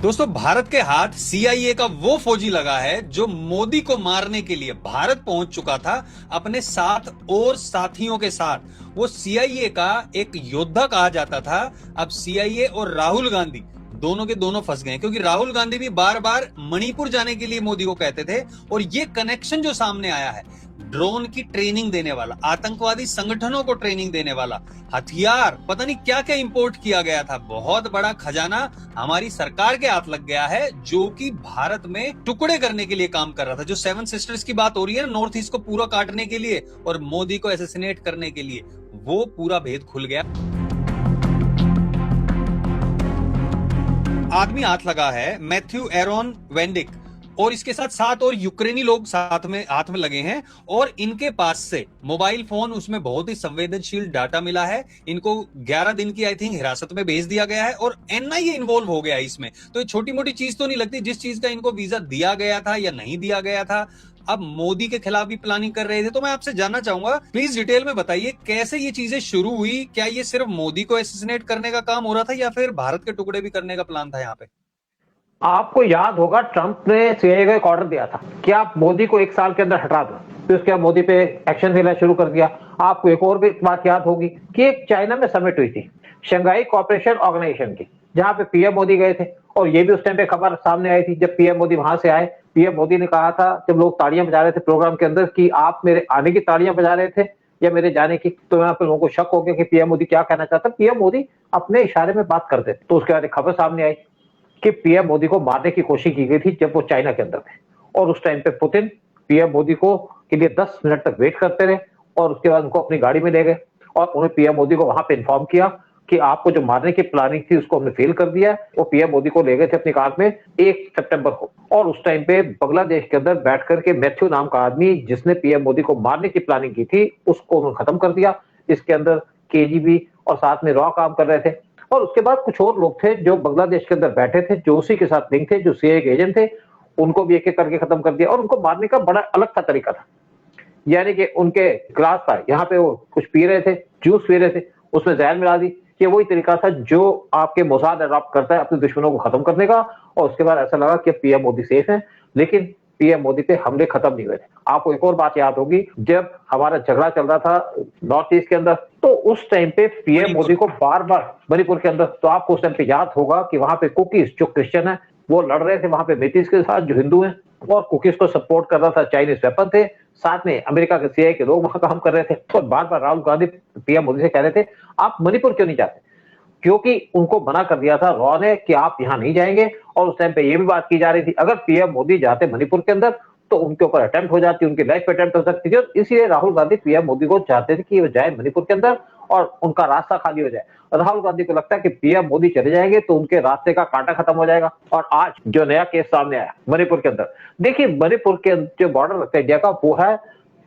दोस्तों, भारत के हाथ सीआईए का वो फौजी लगा है जो मोदी को मारने के लिए भारत पहुंच चुका था अपने 7 और साथियों के साथ। वो सीआईए का एक योद्धा कहा जाता था। अब सीआईए और राहुल गांधी दोनों के दोनों फंस गए, क्योंकि राहुल गांधी भी बार बार मणिपुर जाने के लिए मोदी को कहते थे। और ये कनेक्शन जो सामने आया है, ड्रोन की ट्रेनिंग देने वाला, आतंकवादी संगठनों को ट्रेनिंग देने वाला, हथियार, पता नहीं क्या क्या इंपोर्ट किया गया था, बहुत बड़ा खजाना हमारी सरकार के हाथ लग गया है, जो कि भारत में टुकड़े करने के लिए काम कर रहा था। जो 7 सिस्टर्स की बात हो रही है ना, नॉर्थ ईस्ट को पूरा काटने के लिए और मोदी को एसेसिनेट करने के लिए, वो पूरा भेद खुल गया। आदमी हाथ लगा है मैथ्यू एरोन वेंडिक, और इसके साथ 7 और यूक्रेनी लोग हाथ में लगे हैं। और इनके पास से मोबाइल फोन, उसमें बहुत ही संवेदनशील डाटा मिला है। इनको 11 दिन की आई थिंक हिरासत में भेज दिया गया है और एनआईए इन्वॉल्व हो गया है इसमें। तो ये छोटी मोटी चीज तो नहीं लगती। जिस चीज का इनको वीजा दिया गया था या नहीं दिया गया था, अब मोदी के खिलाफ भी प्लानिंग कर रहे थे। तो मैं आपसे जानना चाहूंगा, प्लीज डिटेल में बताइए कैसे ये चीजें शुरू हुई। क्या ये सिर्फ मोदी को एसेसिनेट करने का काम हो रहा था या फिर भारत के टुकड़े भी करने का प्लान था यहाँ पे? आपको याद होगा ट्रंप ने सीआईए को एक ऑर्डर दिया था कि आप मोदी को 1 साल के अंदर हटा दो। फिर उसके बाद मोदी पे एक्शन लेना शुरू कर दिया। आपको एक और भी बात याद होगी कि एक चाइना में समिट हुई थी, शंघाई कोऑपरेशन ऑर्गेनाइजेशन की, जहां पे पीएम मोदी गए थे। और ये भी उस टाइम पे खबर सामने आई थी जब पीएम मोदी वहां से आए। पीएम मोदी ने कहा था, जब लोग तालियां बजा रहे थे प्रोग्राम के अंदर, कि आप मेरे आने की तालियां बजा रहे थे या मेरे जाने की। तो यहाँ पे लोगों को शक हो गया कि पीएम मोदी क्या कहना चाहता। पीएम मोदी अपने इशारे में बात करते थे। तो उसके बाद एक खबर सामने आई कि पीएम मोदी को मारने की कोशिश की गई थी जब वो चाइना के अंदर थे। और उस टाइम पे पुतिन पीएम मोदी को के लिए 10 मिनट तक वेट करते रहे और उसके बाद उनको अपनी गाड़ी में ले गए और उन्हें पीएम मोदी को वहां पे इन्फॉर्म किया कि आपको जो मारने की प्लानिंग थी उसको हमने फेल कर दिया है। वो पीएम मोदी को ले गए थे अपनी कार में 1 सितंबर को। और उस टाइम पे बांग्लादेश के अंदर बैठ करके मैथ्यू नाम का आदमी, जिसने पीएम मोदी को मारने की प्लानिंग की थी, उसको उन्होंने खत्म कर दिया। इसके अंदर केजीबी और साथ में रॉ काम कर रहे थे। और उसके बाद कुछ और लोग थे जो बांग्लादेश के अंदर बैठे थे, जो उसी के साथ लिंक थे, जो सीआईए के एजेंट थे। उनको भी एक-एक करके खत्म कर दिया। और उनको मारने का बड़ा अलग सा तरीका था। यानी कि उनके ग्लास था, यहाँ पे वो कुछ पी रहे थे, जूस पी रहे थे, उसमें जहर मिला दी। ये वही तरीका था जो आपके मोसाद अडॉप्ट करता है अपने दुश्मनों को खत्म करने का। और उसके बाद ऐसा लगा कि पीएम मोदी सेफ है, लेकिन पीएम मोदी पे हमले खत्म नहीं हुए थे। आपको एक और बात याद होगी, जब हमारा झगड़ा चल रहा था नॉर्थ ईस्ट के अंदर, तो उस टाइम पे पीएम मोदी को बार-बार मणिपुर के अंदर, तो आपको उस टाइम पे याद होगा कि वहां पे कुकीज जो क्रिश्चियन है वो लड़ रहे थे वहां पे नीतीश के साथ जो हिंदू हैं, और कुकीज को सपोर्ट कर रहा था चाइनीज वेपन थे। साथ में अमेरिका के सीआईए के लोग वहां काम कर रहे थे। तो बार-बार राहुल गांधी पीएम मोदी से कह रहे थे, आप मणिपुर क्यों नहीं जाते? क्योंकि उनको मना कर दिया था रॉ ने कि आप यहां नहीं जाएंगे। और उस टाइम पे ये भी बात की जा रही थी, अगर पीएम मोदी जाते मणिपुर के अंदर तो उनके ऊपर अटेम्प्ट हो जाती, उनकी लाइफ पे अटेम्प्ट हो सकती थी। और इसलिए राहुल गांधी पीएम मोदी को चाहते थे कि वो जाए मणिपुर के अंदर और उनका रास्ता खाली हो जाए। राहुल गांधी को लगता है कि पीएम मोदी चले जाएंगे तो उनके रास्ते का कांटा खत्म हो जाएगा। और आज जो नया केस सामने आया मणिपुर के अंदर, देखिए मणिपुर के जो बॉर्डर लगता है इंडिया का, वो है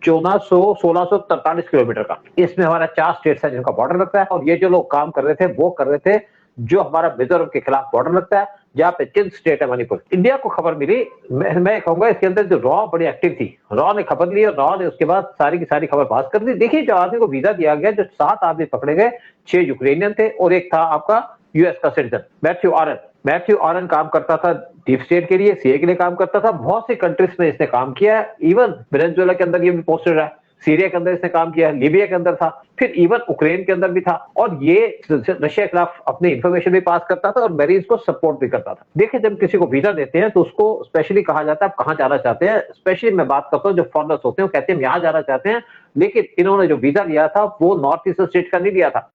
1643 किलोमीटर का। इसमें हमारा 4 स्टेट्स है जिनका बॉर्डर लगता है। और ये जो लोग काम कर रहे थे वो कर रहे थे जो हमारा मिजोरम के खिलाफ बॉर्डर लगता है, जहाँ पे 3 स्टेट है मणिपुर। इंडिया को खबर मिली, मैं कहूंगा इसके अंदर जो रॉ बड़ी एक्टिव थी, रॉ ने खबर ली और रॉ ने उसके बाद सारी की सारी खबर पास कर दी। देखिए, जो आदमी को वीजा दिया गया, जो 7 आदमी पकड़े गए, 6 यूक्रेनियन थे और एक था आपका यूएस का सिटीजन मैथ्यू ऑरन काम करता था डीप स्टेट के लिए, सीए के लिए काम करता था। बहुत सी कंट्रीज में इसने काम किया है। इवन वेनेजुएला के अंदर ये भी पोस्टेड है, सीरिया के अंदर इसने काम किया है, लीबिया के अंदर था, फिर इवन उक्रेन के अंदर भी था। और ये रशिया के खिलाफ अपनी इंफॉर्मेशन भी पास करता था और मेरीज को सपोर्ट भी करता था। देखिए, जब किसी को वीजा देते हैं तो उसको स्पेशली कहा जाता है आप कहाँ जाना चाहते हैं। स्पेशली मैं बात करता हूँ जो फॉरनर्स होते हैं, वो कहते हैं हम यहाँ जाना चाहते हैं। लेकिन इन्होंने जो वीजा लिया था वो नॉर्थ ईस्टर्न स्टेट का नहीं लिया था।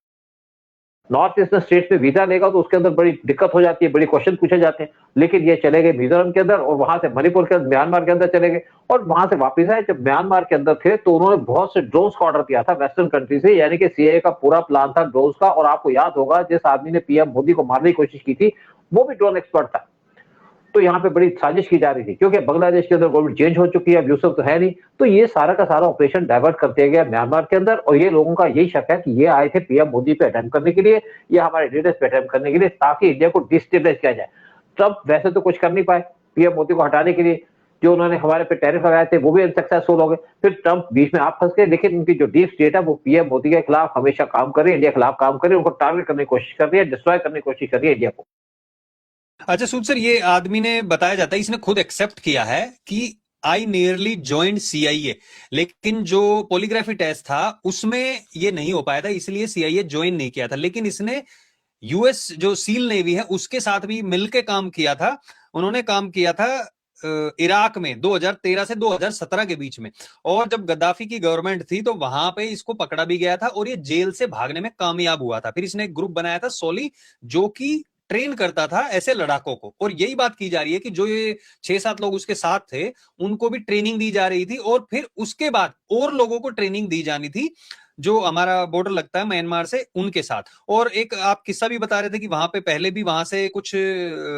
नॉर्थ ईस्टर्न स्टेट में वीजा लेगा तो उसके अंदर बड़ी दिक्कत हो जाती है, बड़ी क्वेश्चन पूछे जाते हैं। लेकिन ये चले गए मिजोरम के अंदर और वहां से मणिपुर के अंदर, म्यांमार के अंदर चले गए और वहां से वापस आए। जब म्यांमार के अंदर थे तो उन्होंने बहुत से ड्रोन्स का ऑर्डर किया था वेस्टर्न कंट्री से, यानी कि सीआईए का पूरा प्लान था ड्रोन्स का। और आपको याद होगा जिस आदमी ने पीएम मोदी को मारने की कोशिश की थी वो भी ड्रोन एक्सपर्ट था। तो यहाँ पे बड़ी साजिश की जा रही थी, क्योंकि बांग्लादेश के अंदर गवर्नमेंट चेंज हो चुकी है, अब यूसुफ तो है नहीं। तो ये सारा का सारा ऑपरेशन डाइवर्ट कर दिया गया म्यांमार के अंदर। और ये लोगों का यही शक है कि ये आए थे पीएम मोदी पे अटेम्प्ट करने के लिए या हमारे लीडर्स पे अटेम्प्ट करने के लिए, ताकि इंडिया को डिस्टेबलाइज किया जाए। ट्रंप वैसे तो कुछ कर नहीं पाए पीएम मोदी को हटाने के लिए। जो उन्होंने हमारे पे टैरिफ लगाए थे वो भी अनसक्सेसफुल हो गए। फिर ट्रंप बीच में आप फंस गए। लेकिन उनकी जो डीप स्टेट है वो पीएम मोदी के खिलाफ हमेशा काम कर रही है, इंडिया के खिलाफ काम कर रही है, उनको टारगेट करने की कोशिश कर रही है, डिस्ट्रॉय करने की कोशिश कर रही है इंडिया को। अच्छा सूद सर, ये आदमी ने बताया जाता है, इसने खुद एक्सेप्ट किया है कि आई नियरली ज्वाइंड सीआईए, लेकिन जो पॉलीग्राफी टेस्ट था उसमें ये नहीं हो पाया था, इसलिए सीआईए ज्वाइन नहीं किया था। लेकिन इसने यूएस जो सील नेवी है उसके साथ भी मिलकर काम किया था। उन्होंने काम किया था इराक में 2013 से 2017 के बीच में, और जब गद्दाफी की गवर्नमेंट थी तो वहां पे इसको पकड़ा भी गया था और ये जेल से भागने में कामयाब हुआ था। फिर इसने एक ग्रुप बनाया था सोली, जो कि ट्रेन करता था ऐसे लड़ाकों को, और यही बात की जा रही है कि जो ये 6-7 लोग उसके साथ थे उनको भी ट्रेनिंग दी जा रही थी, और फिर उसके बाद और लोगों को ट्रेनिंग दी जानी थी जो हमारा बॉर्डर लगता है म्यांमार से उनके साथ। और एक आप किस्सा भी बता रहे थे कि वहां पे पहले भी वहां से कुछ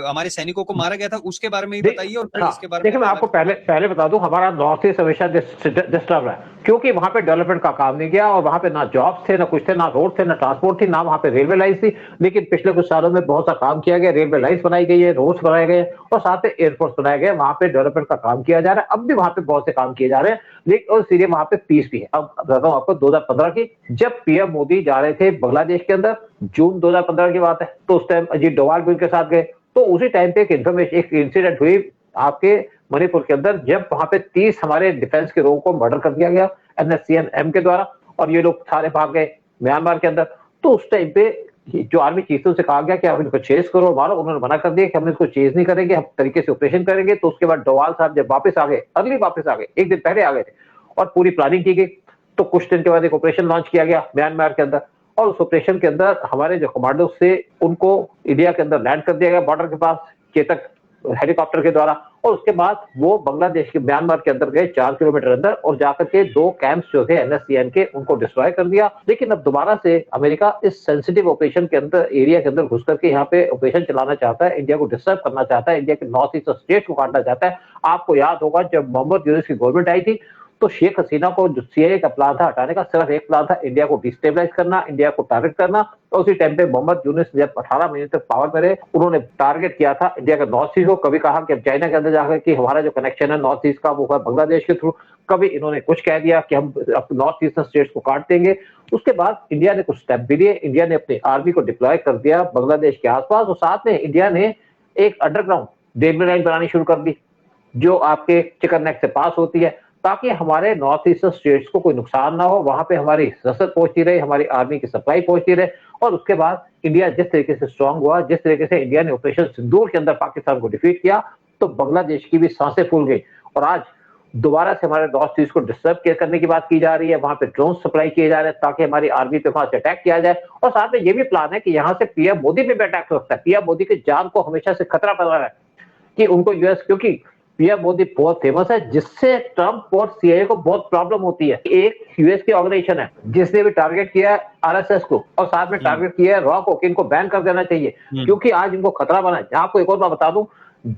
हमारे सैनिकों को मारा गया था, उसके बारे में भी बताइए, और फिर इसके बारे में। देखिए, मैं आपको पहले पहले बता दूं, हमारा नॉर्थ ईस्ट हमेशा डिस्टर्ब है, क्योंकि वहां पे डेवलपमेंट का काम नहीं किया, और वहां पे ना जॉब्स थे, ना कुछ थे, ना रोड थे, ना ट्रांसपोर्ट थी, ना वहां पे रेलवे लाइन थी। लेकिन पिछले कुछ सालों में बहुत सा काम किया गया, रेलवे लाइन बनाई गई है, रोड्स बनाए गए, और साथ में एयरपोर्ट बनाए गए, वहां पे डेवलपमेंट का काम किया जा रहा है। अब भी वहां पे बहुत से काम किए जा रहे हैं, लेकिन और सीधे वहां पे पीस भी है। अब बताता हूँ आपको 2015 की, जब पीएम मोदी जा रहे थे बांग्लादेश के अंदर, जून 2015 की बात है, तो उस टाइम अजीत डोभाल भी उनके साथ गए। तो उसी टाइम पे एक इंसिडेंट हुई आपके मणिपुर के अंदर, जब वहां पे 30 हमारे डिफेंस के लोगों को मर्डर कर दिया गया NSCN-M के द्वारा, और ये लोग सारे भाग गए म्यांमार के अंदर। तो उस टाइम पे जो आर्मी चीफ से कहा गया कि आप इनको चेज करो, मारो, उन्होंने मना कर दिया कि हम इसको चेज नहीं करेंगे, हम तरीके से ऑपरेशन करेंगे। तो उसके बाद डोवाल साहब जब वापस आ गए, अर्ली वापस आ गए, एक दिन पहले आ गए थे, और पूरी प्लानिंग की गई। तो कुछ दिन के बाद एक ऑपरेशन लॉन्च किया गया म्यांमार के अंदर, और उस ऑपरेशन के अंदर हमारे जो कमांडो थे उनको इंडिया के अंदर लैंड कर दिया गया बॉर्डर के पास, चेतक हेलीकॉप्टर के द्वारा। और उसके बाद वो बांग्लादेश के म्यांमार के अंदर गए 4 किलोमीटर अंदर, और जाकर के 2 कैंप्स जो थे NSCN के, उनको डिस्ट्रॉय कर दिया। लेकिन अब दोबारा से अमेरिका इस सेंसिटिव ऑपरेशन के अंदर, एरिया के अंदर घुस करके यहाँ पे ऑपरेशन चलाना चाहता है, इंडिया को डिस्टर्ब करना चाहता है, इंडिया के नॉर्थ ईस्ट स्टेट को काटना चाहता है। आपको याद होगा जब मोहम्मद यूनुस की गवर्नमेंट आई थी, तो शेख हसीना को जो सीआईए का प्लान था हटाने का, सिर्फ एक प्लान था, इंडिया को डिस्टेबलाइज करना, इंडिया को टारगेट करना। और उसी टाइम पे मोहम्मद यूनुस जब 18 महीने तक पावर में रहे, उन्होंने टारगेट किया था इंडिया का नॉर्थ ईस्ट को। कभी कहा कि चाइना के अंदर जाकर कि हमारा जो कनेक्शन है नॉर्थ ईस्ट का वो है बांग्लादेश के थ्रू, कभी इन्होंने कुछ कह दिया कि हम नॉर्थ ईस्टर्न स्टेट्स को काट देंगे। उसके बाद इंडिया ने कुछ स्टेप भी लिए, इंडिया ने अपनी आर्मी को डिप्लॉय कर दिया बांग्लादेश के आसपास, और साथ में इंडिया ने एक अंडरग्राउंड रेलवे लाइन बनानी शुरू कर दी, जो आपके चिकन नेक से पास होती है, ताकि हमारे नॉर्थ ईस्टर्न स्टेट्स को कोई नुकसान ना हो, वहां पे हमारी रसद पहुंचती रहे, हमारी आर्मी की सप्लाई पहुंचती रहे। और उसके बाद इंडिया जिस तरीके से स्ट्रांग हुआ, जिस तरीके से इंडिया ने ऑपरेशन सिंदूर के अंदर पाकिस्तान को डिफीट किया, तो बांग्लादेश की भी सांसें फूल गई। और आज दोबारा से हमारे नॉर्थ ईस्ट को डिस्टर्ब करने की बात की जा रही है, वहां पे ड्रोन सप्लाई किए जा रहे हैं ताकि हमारी आर्मी पे वहां से अटैक किया जाए। और साथ में ये भी प्लान है कि यहाँ से पीएम मोदी पे भी अटैक हो सकता है। पीएम मोदी की जान को हमेशा से खतरा बना रहा है कि उनको यूएस, क्योंकि पीएम मोदी बहुत फेमस है, जिससे ट्रंप और सीआईए को बहुत प्रॉब्लम होती है। एक यूएस की ऑर्गेनाइजेशन है जिसने भी टारगेट किया है आरएसएस को, और साथ में टारगेट किया है रॉ कोकेन को, बैन कर देना चाहिए, क्योंकि आज इनको खतरा बना है। आपको एक और बात बता दूं,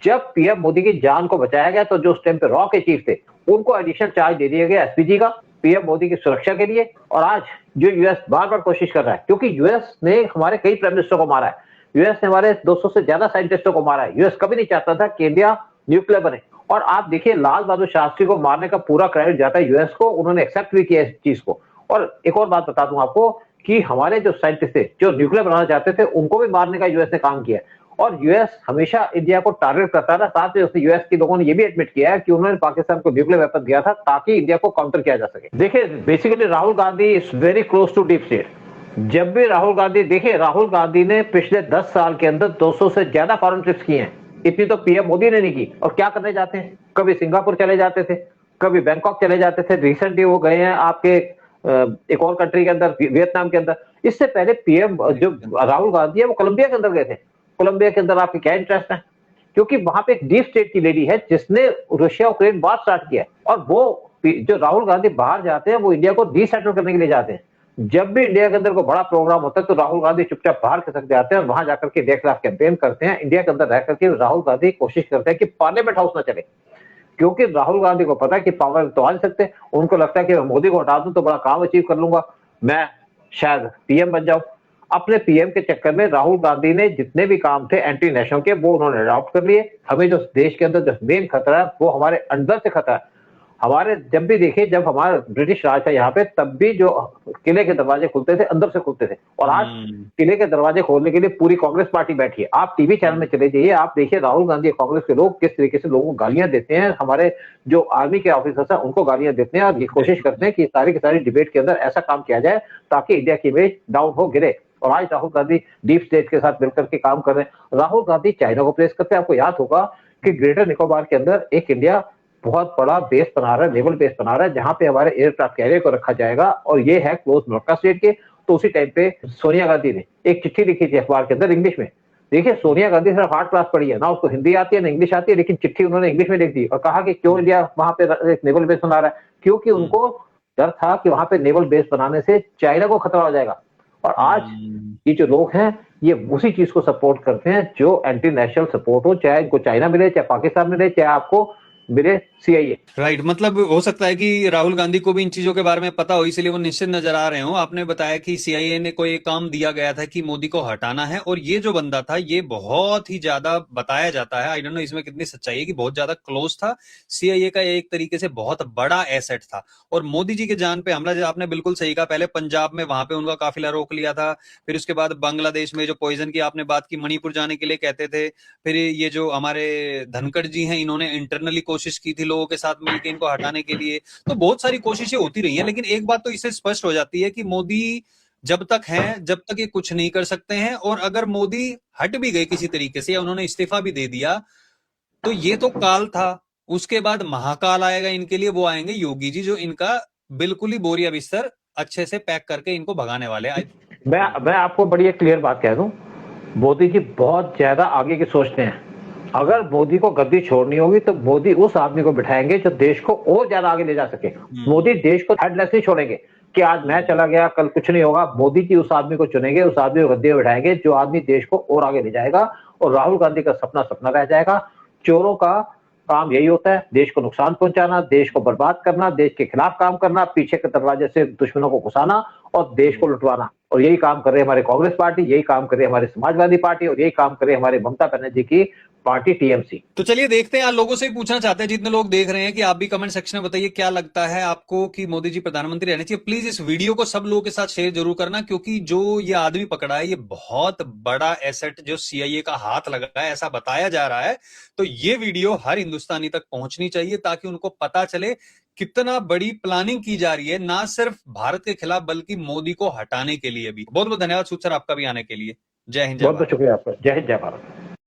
जब पीएम मोदी की जान को बचाया गया तो जो उस टाइम पे रॉ के चीफ थे उनको एडिशनल चार्ज दे दिया गया एसपीजी का, पीएम मोदी की सुरक्षा के लिए। और आज जो यूएस बार बार कोशिश कर रहा है, क्योंकि यूएस ने हमारे कई प्राइम मिनिस्टर को मारा है, यूएस ने हमारे 200 से ज्यादा साइंटिस्टों को मारा है। यूएस कभी नहीं चाहता था कि इंडिया न्यूक्लियर बने, और आप देखिए लाल बहादुर शास्त्री को मारने का पूरा क्रेडिट जाता है यूएस को, उन्होंने एक्सेप्ट भी किया इस चीज को। और एक और बात बता दूं आपको कि हमारे जो साइंटिस्ट थे जो न्यूक्लियर बनाना चाहते थे, उनको भी मारने का यूएस ने काम किया। और यूएस हमेशा इंडिया को टारगेट करता था। साथ में उसने यूएस के लोगों ने ये भी एडमिट किया है कि उन्होंने पाकिस्तान को न्यूक्लियर वेपन दिया था ताकि इंडिया को काउंटर किया जा सके। देखिए, basically Rahul Gandhi is very close to deep state. जब भी राहुल गांधी, देखिए राहुल गांधी ने पिछले 10 साल के अंदर 200 से ज्यादा फॉरेन ट्रिप्स की हैं, इतनी तो पीएम मोदी ने नहीं की। और क्या करने जाते हैं, कभी सिंगापुर चले जाते थे, कभी बैंकॉक चले जाते थे, रिसेंटली वो गए हैं आपके एक और कंट्री के अंदर, वियतनाम के अंदर। इससे पहले पीएम जो राहुल गांधी है वो कोलंबिया के अंदर गए थे। कोलंबिया के अंदर आपके क्या इंटरेस्ट है, क्योंकि वहां पे एक डीप स्टेट की लेडी है जिसने रशिया यूक्रेन वार स्टार्ट किया, और वो जो राहुल गांधी बाहर जाते हैं वो इंडिया को डीसेटल करने के लिए जाते हैं। जब भी इंडिया के अंदर कोई बड़ा प्रोग्राम होता है तो राहुल गांधी चुपचाप बाहर खसक जाते हैं और वहां जाकर के देख कैंपेन करते हैं। इंडिया के अंदर रह करके राहुल गांधी कोशिश करते हैं कि पार्लियामेंट हाउस ना चले, क्योंकि राहुल गांधी को पता है कि पावर तो आ नहीं सकते। उनको लगता है कि मैं मोदी को हटा दूं तो बड़ा काम अचीव कर लूंगा, मैं शायद पीएम बन जाऊं। अपने पीएम के चक्कर में राहुल गांधी ने जितने भी काम थे एंटी नेशनल के, वो उन्होंने अडॉप्ट कर लिए। हमें जो देश के अंदर जो मेन खतरा है वो हमारे अंदर से खतरा है। हमारे जब भी देखिए, जब हमारा ब्रिटिश राज था यहाँ पे, तब भी जो किले के दरवाजे खुलते थे अंदर से खुलते थे, और आज किले के दरवाजे खोलने के लिए पूरी कांग्रेस पार्टी बैठी है। आप टीवी चैनल में चले जाइए, आप देखिए राहुल गांधी कांग्रेस के लोग किस तरीके से लोगों को गालियां देते हैं, हमारे जो आर्मी के ऑफिसर्स हैं उनको गालियां देते हैं, और ये कोशिश करते हैं कि सारी की सारी डिबेट के अंदर ऐसा काम किया जाए ताकि इंडिया की इमेज डाउन हो, गिरे। और आज राहुल गांधी डीप स्टेट के साथ मिलकर के काम कर रहे हैं। राहुल गांधी चाइना को प्रेस करते हैं। आपको याद होगा कि ग्रेटर निकोबार के अंदर एक इंडिया बहुत बड़ा बेस बना रहा है, नेवल बेस बना रहा है, जहां पे हमारे एयरक्राफ्ट कैरियर को रखा जाएगा, और ये है क्लोज मलक्का स्टेट के। तो उसी टाइम पे सोनिया गांधी ने एक चिट्ठी लिखी थी अखबार के अंदर इंग्लिश में। देखिए, सोनिया गांधी सिर्फ 8 क्लास पढ़ी है ना, उसको हिंदी आती है ना इंग्लिश आती है, लेकिन चिट्ठी उन्होंने इंग्लिश में लिख दी और कहा कि क्यों इंडिया वहां पे एक नेवल बेस बना रहा है, क्योंकि उनको डर था कि वहां पे नेवल बेस बनाने से चाइना को खतरा हो जाएगा। और आज ये जो लोग हैं ये उसी चीज को सपोर्ट करते हैं जो एंटी नेशनल सपोर्ट हो, चाहे इनको चाइना मिले, चाहे पाकिस्तान मिले, चाहे आपको मिले सीआईए। राइट, मतलब हो सकता है कि राहुल गांधी को भी इन चीजों के बारे में पता हो, इसलिए वो निश्चित नजर आ रहे हो। आपने बताया कि सीआईए ने कोई काम दिया गया था कि मोदी को हटाना है, और ये जो बंदा था ये बहुत ही ज्यादा बताया जाता है, आई डोंट नो इसमें कितनी सच्चाई है, कि बहुत ज्यादा क्लोज था सीआईए का, एक तरीके से बहुत बड़ा एसेट था। और मोदी जी के जान पे हमला, आपने बिल्कुल सही कहा, पहले पंजाब में वहां पे उनका काफिला रोक लिया था, फिर उसके बाद बांग्लादेश में जो पॉइजन की आपने बात की, मणिपुर जाने के लिए कहते थे, फिर ये जो हमारे धनखड़ जी हैं इन्होंने इंटरनली कोशिश की थी लोगों के साथ मिलकर इनको हटाने के लिए। तो बहुत सारी कोशिशें होती रही हैं, लेकिन एक बात तो इससे स्पष्ट हो जाती है कि मोदी जब तक हैं जब तक ये कुछ नहीं कर सकते हैं, और अगर मोदी हट भी गए किसी तरीके से या उन्होंने इस्तीफा भी दे दिया तो ये तो काल था, उसके बाद महाकाल आएगा इनके लिए, वो आएंगे योगी जी जो इनका बिल्कुल ही बोरिया बिस्तर अच्छे से पैक करके इनको भगाने वाले। मैं आपको बड़ी एक क्लियर बात कह दूं, मोदी जी बहुत ज्यादा आगे की सोचते हैं। अगर मोदी को गद्दी छोड़नी होगी तो मोदी उस आदमी को बिठाएंगे जो देश को और ज्यादा आगे ले जा सके। मोदी देश को हेडलेस नहीं छोड़ेंगे कि आज मैं चला गया कल कुछ नहीं होगा। मोदी जी उस आदमी को चुनेंगे, उस आदमी को गद्दी में बिठाएंगे जो आदमी देश को और आगे ले जाएगा। और राहुल गांधी का सपना सपना रह जाएगा। चोरों का काम यही होता है, देश को नुकसान पहुंचाना, देश को बर्बाद करना, देश के खिलाफ काम करना, पीछे के दरवाजे से दुश्मनों को घुसाना और देश को लुटवाना। और यही काम कर रही है हमारी कांग्रेस पार्टी, यही काम कर रही है हमारी समाजवादी पार्टी, और यही काम कर रही है हमारी ममता बनर्जी की पार्टी टीएमसी। तो चलिए देखते हैं, आप लोगों से ही पूछना चाहते हैं, जितने लोग देख रहे हैं, कि आप भी कमेंट सेक्शन में बताइए क्या लगता है आपको कि मोदी जी प्रधानमंत्री रहने चाहिए। प्लीज इस वीडियो को सब लोगों के साथ शेयर जरूर करना, क्योंकि जो ये आदमी पकड़ा है ये बहुत बड़ा एसेट जो सीआईए का हाथ लगा है ऐसा बताया जा रहा है। तो ये वीडियो हर हिंदुस्तानी तक पहुंचनी चाहिए ताकि उनको पता चले कितना बड़ी प्लानिंग की जा रही है, ना सिर्फ भारत के खिलाफ बल्कि मोदी को हटाने के लिए भी। बहुत बहुत धन्यवाद सूद सर आपका भी आने के लिए। जय हिंद, जय बहुत बहुत भारत। शुक्रिया आपका। जय हिंद, जय भारत।